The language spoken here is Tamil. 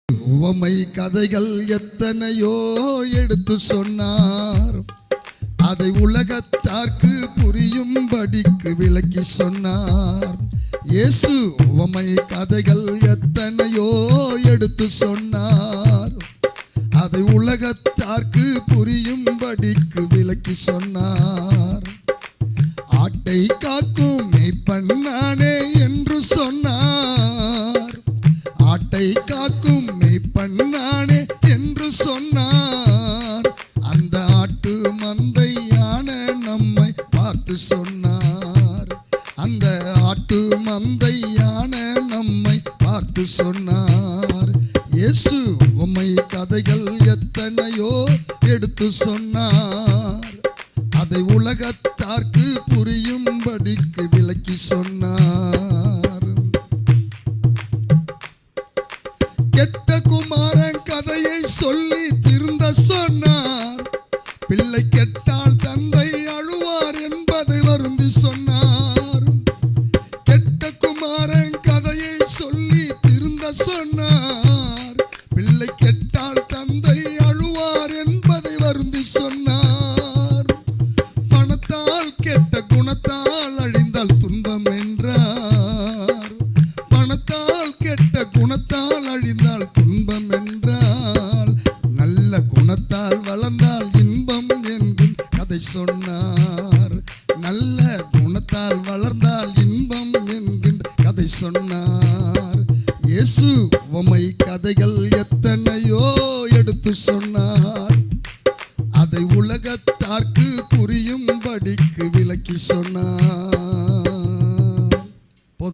உவமை கதைகள் எத்தனையோ எடுத்து சொன்னார். அதை உலகத்தார்க்கு புரியும்படிக்கு விளக்கி சொன்னார். இயேசு உவமை கதைகள் எத்தனையோ எடுத்து சொன்னார். அதை உலகத்தார்க்கு புரியும்படிக்கு விளக்கி சொன்னார். ஆட்டை காக்கும் மேய்ப்பன் நானே என்று சொன்னார். ஆட்டை காக்கும் மேய்ப்பன் நானே என்று சொன்னார். அந்த ஆட்டு மந்தையான நம்மை பார்த்து சொன்னார். அந்த ஆட்டு மந்தையான நம்மை பார்த்து சொன்னார். இயேசு உம்மை கதைகள் எத்தனையோ எடுத்து சொன்னார். அதை உலகத்தார்க்கு புரியும்படிக்கு விளக்கி சொன்னார். கெட்ட குமாரன் கதையை சொல்லி திருந்த சொன்னார். பிள்ளை கெட்டால் தந்தை அழுவார் என்பதை வருந்தி சொன்னார். கெட்ட குமாரன் கதையை சொல்லி திருந்த சொன்னார். பிள்ளை கெட்டால் தந்தை அழுவார் என்பதை வருந்தி சொன்னார். பணத்தால் கெட்ட குணத்தால் அழிந்தால் துன்பம் என்றார். பணத்தால் கெட்ட குணத்தால் அழிந்தால் துன்பம் என்றால் நல்ல குணத்தால் வளர்ந்தால் இன்பம் என்கும் கதை சொன்னார். நல்ல குணத்தால் வளர்ந்தால் இன்பம் என்கின்ற கதை சொன்னார். இயேசு உம்மை கதைகள் எத்தனையோ எடுத்து சொன்னார். அதை உலகத்தார்க்கு புரியும்படிக்கு விளக்கி சொன்னார்.